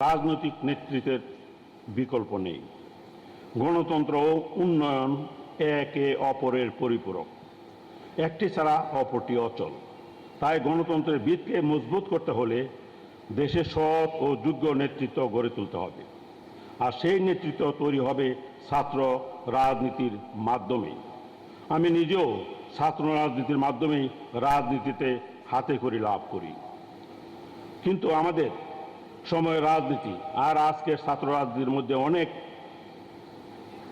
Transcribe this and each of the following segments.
রাজনৈতিক নেতৃত্বের বিকল্প নেই। গণতন্ত্র ও উন্নয়ন একে অপরের পরিপূরক, একটি ছাড়া অপরটি অচল। তাই গণতন্ত্রের ভিতকে মজবুত করতে হলে দেশে সৎ ও যোগ্য নেতৃত্ব গড়ে তুলতে হবে, আর সেই নেতৃত্ব তৈরি হবে ছাত্র রাজনীতির মাধ্যমে। আমি নিজেও ছাত্র রাজনীতির মাধ্যমেই রাজনীতিতে হাতে খড়ি লাভ করি। কিন্তু আমাদের সময়ের রাজনীতি আর আজকের ছাত্র রাজনীতির মধ্যে অনেক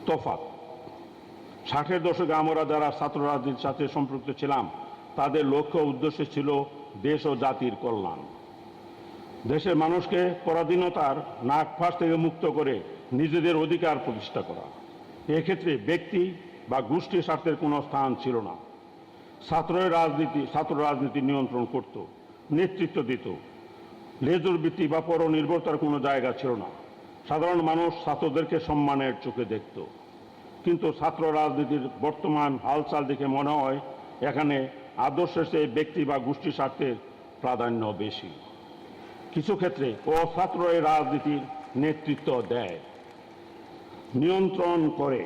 তফাৎ। 60-এর দশকে আমরা যারা ছাত্র রাজনীতির সাথে সম্পৃক্ত ছিলাম, তাদের লক্ষ্য উদ্দেশ্য ছিল দেশ ও জাতির কল্যাণ, দেশের মানুষকে পরাধীনতার নাগফাঁস থেকে মুক্ত করে নিজেদের অধিকার প্রতিষ্ঠা করা। এক্ষেত্রে ব্যক্তি বা গোষ্ঠী স্বার্থের কোনো স্থান ছিল না। ছাত্র রাজনীতি নিয়ন্ত্রণ করত, নেতৃত্ব দিত। লেজুর ভিত্তি বা পরনির্ভরতার কোনো জায়গা ছিল না। সাধারণ মানুষ ছাত্রদেরকে সম্মানের চোখে দেখত। কিন্তু ছাত্র রাজনীতির বর্তমান হালচাল দেখে মনে হয় এখানে আদর্শের চেয়ে ব্যক্তি বা গোষ্ঠী স্বার্থের প্রাধান্য বেশি। কিছু ক্ষেত্রে অছাত্র এই রাজনীতির নেতৃত্ব দেয়, নিয়ন্ত্রণ করে।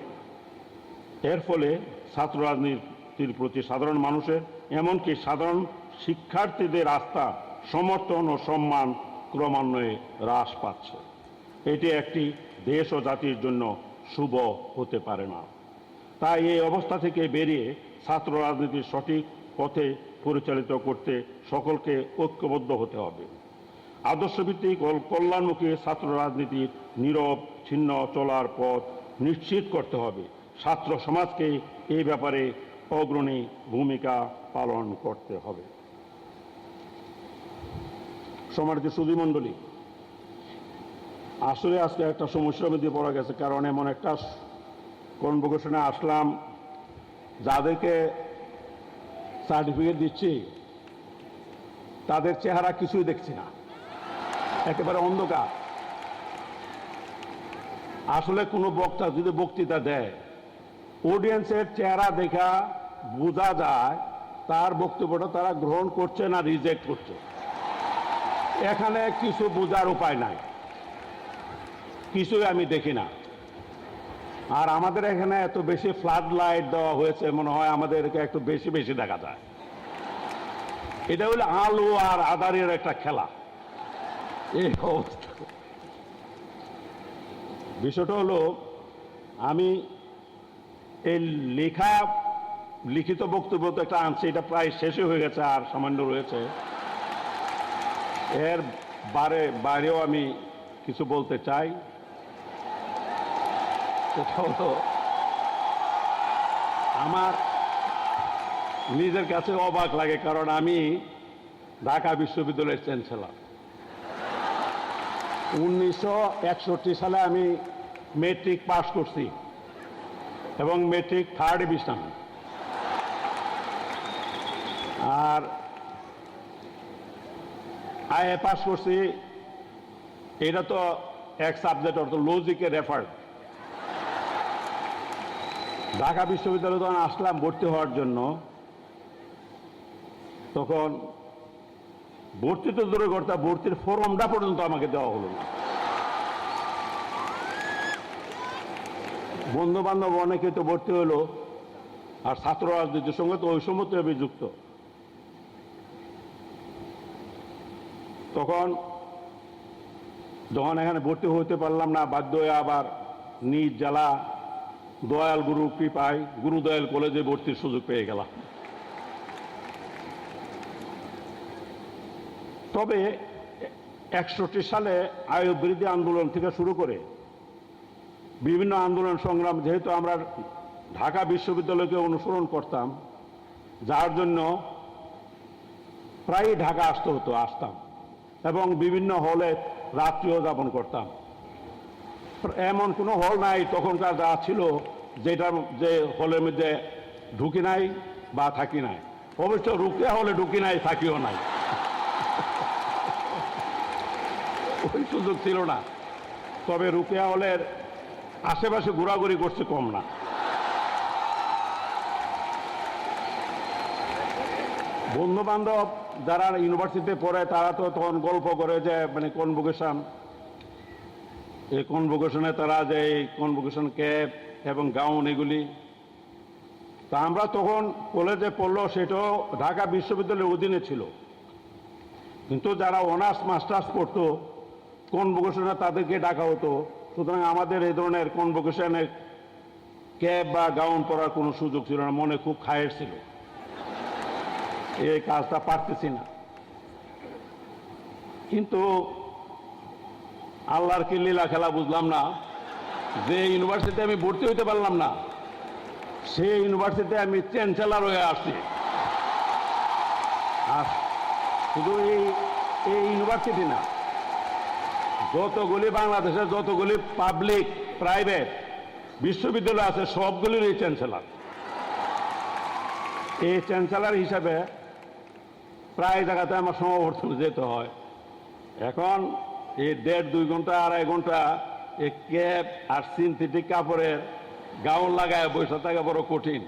এর ফলে ছাত্র রাজনীতির প্রতি সাধারণ মানুষের, এমনকি সাধারণ শিক্ষার্থীদের আস্থা, সমর্থন ও সম্মান ক্রমান্বয়ে হ্রাস পাচ্ছে। এটি একটি দেশ ও জাতির জন্য শুভ হতে পারে না। তাই এই অবস্থা থেকে বেরিয়ে ছাত্র রাজনীতির সঠিক পথে পরিচালিত করতে সকলকে ঐক্যবদ্ধ হতে হবে। আদর্শভিত্তিক ও কল্যাণমুখী ছাত্র রাজনীতির নীরব ছিন্ন চলার পথ নিশ্চিত করতে হবে। ছাত্র সমাজকে এই ব্যাপারে অগ্রণী ভূমিকা পালন করতে হবে। সম্মানিত সুধীমণ্ডলী, আসলে আজকে একটা সমস্যার মধ্যে পড়া গেছে, কারণ এমন একটা কনভোকেশনে আসলাম, যাদেরকে সার্টিফিকেট দিচ্ছি তাদের চেহারা কিছুই দেখছি না, একেবারে অন্ধকার। আসলে কোনো বক্তা যদি বক্তৃতা দেয়, অডিয়েন্সের চেহারা দেখা বোঝা যায় তার বক্তব্যটা তারা গ্রহণ করছে না রিজেক্ট করছে। এখানে কিছু বোঝার উপায় নাই, কিছুই আমি দেখি না। আর আমাদের এখানে এত বেশি ফ্লাড লাইট দেওয়া হয়েছে, মনে হয় আমাদেরকে একটু বেশি বেশি দেখা যায়। এটা হলো আলো আর আধারের একটা খেলা। এই অবস্থা। বিষয়টা হলো, আমি এই লিখিত বক্তব্য তো একটা আনছি, এটা প্রায় শেষই হয়ে গেছে, আর সামান্য রয়েছে। এর বাইরেও আমি কিছু বলতে চাই। সেটা হলো, আমার নিজের কাছে অবাক লাগে, কারণ আমি ঢাকা বিশ্ববিদ্যালয়ের চ্যান্সেলর। 1961 সালে আমি মেট্রিক পাস করছি এবং মেট্রিক 3rd ডিভিশন। আর আইএ পাস করছি, এটা তো এক সাবজেক্ট, অর্থ লজিকে রেফার্ড। ঢাকা বিশ্ববিদ্যালয়ে যখন আসলাম ভর্তি হওয়ার জন্য, তখন ভর্তি তো দূরে করতে, ভর্তির ফর্মটা পর্যন্ত আমাকে দেওয়া হলো না। বন্ধু বান্ধব অনেকে তো ভর্তি হলো, আর ছাত্র রাজনীতির সঙ্গে তো ওই সময় তো অভিযুক্ত। তখন যখন এখানে ভর্তি হতে পারলাম না, বাধ্য হয়ে আবার নিজ জেলা দয়াল গুরু কৃপায় গুরুদয়াল কলেজে ভর্তির সুযোগ পেয়ে গেলাম। তবে 61 সালে আয় বৃদ্ধি আন্দোলন থেকে শুরু করে বিভিন্ন আন্দোলন সংগ্রাম, যেহেতু আমরা ঢাকা বিশ্ববিদ্যালয়কে অনুসরণ করতাম, যার জন্য প্রায়ই ঢাকা আসতাম এবং বিভিন্ন হলে রাত্রিও যাপন করতাম। এমন কোনো হল নাই তখনকার যা ছিল যে হলের মধ্যে ঢুকি নাই বা থাকি নাই। অবশ্য রুকিয়া হলে ঢুকি নাই, থাকিও নাই, ওই সুযোগ ছিল না। তবে রুকিয়া হলের আশেপাশে ঘোরাঘুরি করছে কম না। বন্ধু বান্ধব যারা ইউনিভার্সিটিতে পড়ে তারা তো তখন গল্প করে যে মানে কনভোকেশন এই কনভোকেশনে তারা যে এই কনভোকেশন ক্যাপ এবং গাউন এগুলি, তা আমরা তখন কলেজে পড়লো, সেটাও ঢাকা বিশ্ববিদ্যালয়ের অধীনে ছিল, কিন্তু যারা অনার্স মাস্টার্স পড়তো কনভোকেশনে তাদেরকে ডাকা হতো। সুতরাং আমাদের এই ধরনের কনভোকেশনে ক্যাপ বা গাউন পরার কোনো সুযোগ ছিল না, মনে খুব খায়ের ছিল, এই কাজটা পারতেছি না। কিন্তু আল্লাহর কি লীলা খেলা বুঝলাম না, যে ইউনিভার্সিটিতে আমি ভর্তি হইতে পারলাম না, সেই ইউনিভার্সিটিতে আমি চ্যান্সেলর হয়ে আসছি। আর শুধু এই ইউনিভার্সিটি না, যতগুলি বাংলাদেশের যতগুলি পাবলিক প্রাইভেট বিশ্ববিদ্যালয় আছে সবগুলির এই চ্যান্সেলর। এই চ্যান্সেলর হিসাবে প্রায় জায়গাতে আমার সমাবর্তনে যেতে হয়। এখন এই 1.5-2 ঘন্টা 2.5 ঘন্টা এই ক্যাপ আর সিনথেটিক কাপড়ের গাউন লাগায় বসে থাকা বড় কঠিন,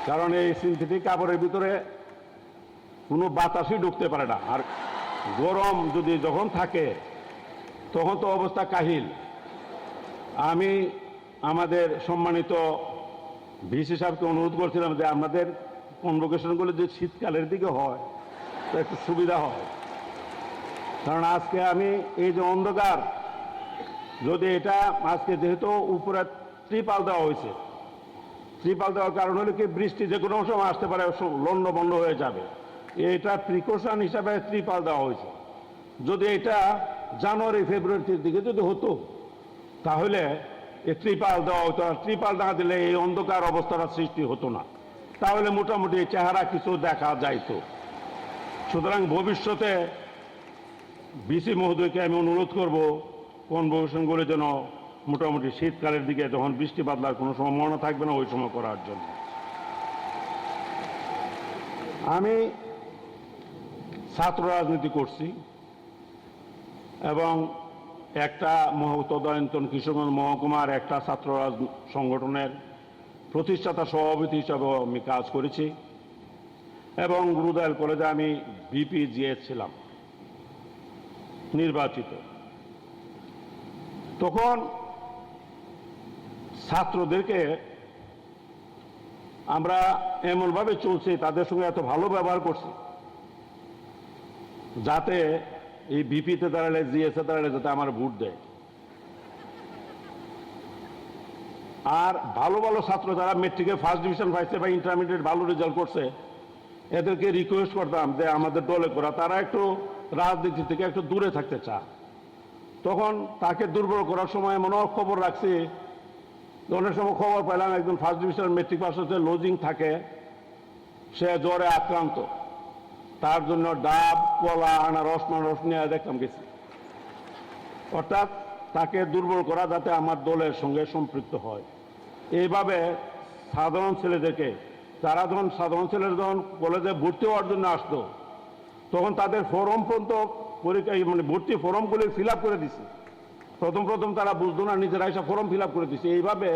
কারণ এই সিনথেটিক কাপড়ের ভিতরে কোনো বাতাসই ঢুকতে পারে না, আর গরম যদি যখন থাকে তখন তো অবস্থা কাহিল। আমি আমাদের সম্মানিত ভিসি সাহেবকে অনুরোধ করছিলাম যে আমাদের কনভোকেশনগুলো যে শীতকালের দিকে হয় তো একটু সুবিধা হয়, কারণ আজকে আমি এই যে অন্ধকার, যদি এটা আজকে যেহেতু উপরে ত্রিপাল দেওয়া হয়েছে, ত্রিপাল দেওয়ার কারণ হলো কি বৃষ্টি যে কোনো সময় আসতে পারে, লন্ড বন্ধ হয়ে যাবে, এটা প্রিকশন হিসাবে ত্রিপাল দেওয়া হয়েছে। যদি এটা জানুয়ারি ফেব্রুয়ারির দিকে যদি হতো তাহলে এই ত্রিপাল দেওয়া হতো, আর ত্রিপাল না দিলে এই অন্ধকার অবস্থাটা সৃষ্টি হতো না, তাহলে মোটামুটি চেহারা কিছু দেখা যাইতো। সুতরাং ভবিষ্যতে ভিসি মহোদয়কে আমি অনুরোধ করব কনভোকেশনগুলো যেন মোটামুটি শীতকালের দিকে যখন বৃষ্টি বাদলার কোনো সম্ভাবনা থাকবে না ওই সময় করার জন্য। আমি ছাত্র রাজনীতি করছি এবং একটা তদানীন্তন কিশোরগঞ্জ মহকুমার একটা ছাত্র সংগঠনের প্রতিষ্ঠাতা সভাপতি হিসাবেও আমি কাজ করেছি এবং গুরুদয়াল কলেজে আমি বিপিজিএ ছিলাম নির্বাচিত। তখন ছাত্রদেরকে আমরা এমনভাবে চলছি, তাদের সঙ্গে এত ভালো ব্যবহার করছি যাতে এই বিপিতে দাঁড়ালে জিএসে দাঁড়ালে যাতে আমার ভোট দেয়। আর ভালো ভালো ছাত্র যারা মেট্রিকে ফার্স্ট ডিভিশন পাইছে বা ইন্টারমিডিয়েট ভালো রেজাল্ট করছে এদেরকে রিকোয়েস্ট করতাম যে আমাদের দলে করা, তারা একটু রাজনীতি থেকে একটু দূরে থাকতে চায়। তখন তাকে দুর্বল করার সময় এমনও খবর রাখছি, অনেক সময় খবর পেলাম একজন ফার্স্ট ডিভিশন মেট্রিক পাস হচ্ছে, লজিং থাকে, সে জ্বরে আক্রান্ত, তার জন্য ডাব কলা আনারস মানারস নিয়ে দেখতাম গেছি। অর্থাৎ তাকে দুর্বল করা যাতে আমার দলের সঙ্গে সম্পৃক্ত হয়। এইভাবে সাধারণ ছেলেদেরকে, যারা যখন সাধারণ ছেলেরা যখন কলেজে ভর্তি হওয়ার জন্য আসতো তখন তাদের ফর্ম পর্যন্ত পরীক্ষা মানে ভর্তি ফর্মগুলি ফিল আপ করে দিছে। প্রথম তারা বুঝতো না, নিজেরা এসে ফর্ম ফিল আপ করে দিছে। এইভাবে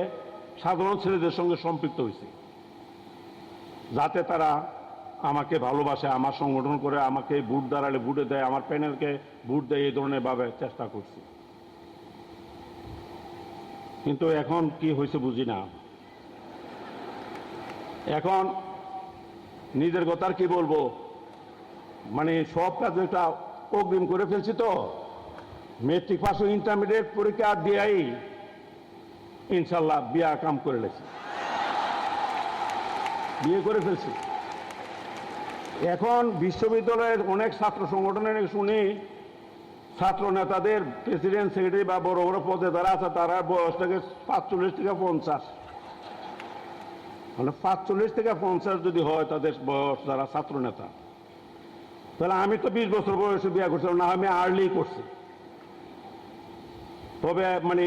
সাধারণ ছেলেদের সঙ্গে সম্পৃক্ত হয়েছে যাতে তারা আমাকে ভালোবাসে, আমার সংগঠন করে, আমাকে ভোট দাঁড়ালে ভোটে দেয়, আমার প্যানেলকে ভোট দেয়, এই ধরনের ভাবে চেষ্টা করছি। কিন্তু এখন কি হয়েছে বুঝি না। এখন নিজের কথা আর কি বলবো, মানে সব কাজ একটা অগ্রিম করে ফেলছি। তো মেট্রিক পাস ও ইন্টারমিডিয়েট পরীক্ষা দিয়েই ইনশাল্লাহ বিয়া কাম করে লেছি, বিয়ে করে ফেলছি। এখন বিশ্ববিদ্যালয়ের অনেক ছাত্র সংগঠনের শুনি ছাত্র নেতাদের প্রেসিডেন্ট সেক্রেটারি বা বড় বড় পদে যারা আছে তারা বয়স থেকে 45 থেকে 50, মানে 45 থেকে 50 যদি হয় তাদের বয়স, যারা ছাত্র নেতা, তাহলে আমি তো 20 বছর বয়সে বিয়ে করছিলাম না, আমি আর্লি করছি। তবে মানে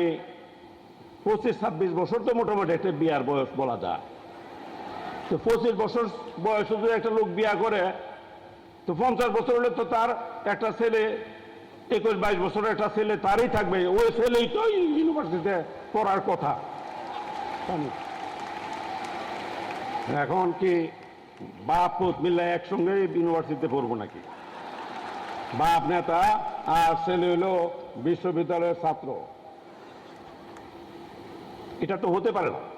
25-26 বছর তো মোটামুটি একটা বিয়ার বয়স বলা যায়। তো 25 বছর বয়সে যদি একটা লোক বিয়া করে তো 50 বছর হলে তো তার একটা ছেলে, 21-22 বছরের একটা ছেলে তারই থাকবে, ওই ছেলেই তো ইউনিভার্সিটিতে পড়ার কথা। এখন কি বাপ পুত মিলে একসঙ্গে ইউনিভার্সিটিতে পড়বো নাকি? বাপ নেতা আর ছেলে হলো বিশ্ববিদ্যালয়ের ছাত্র। এটা তো হতে পারে না।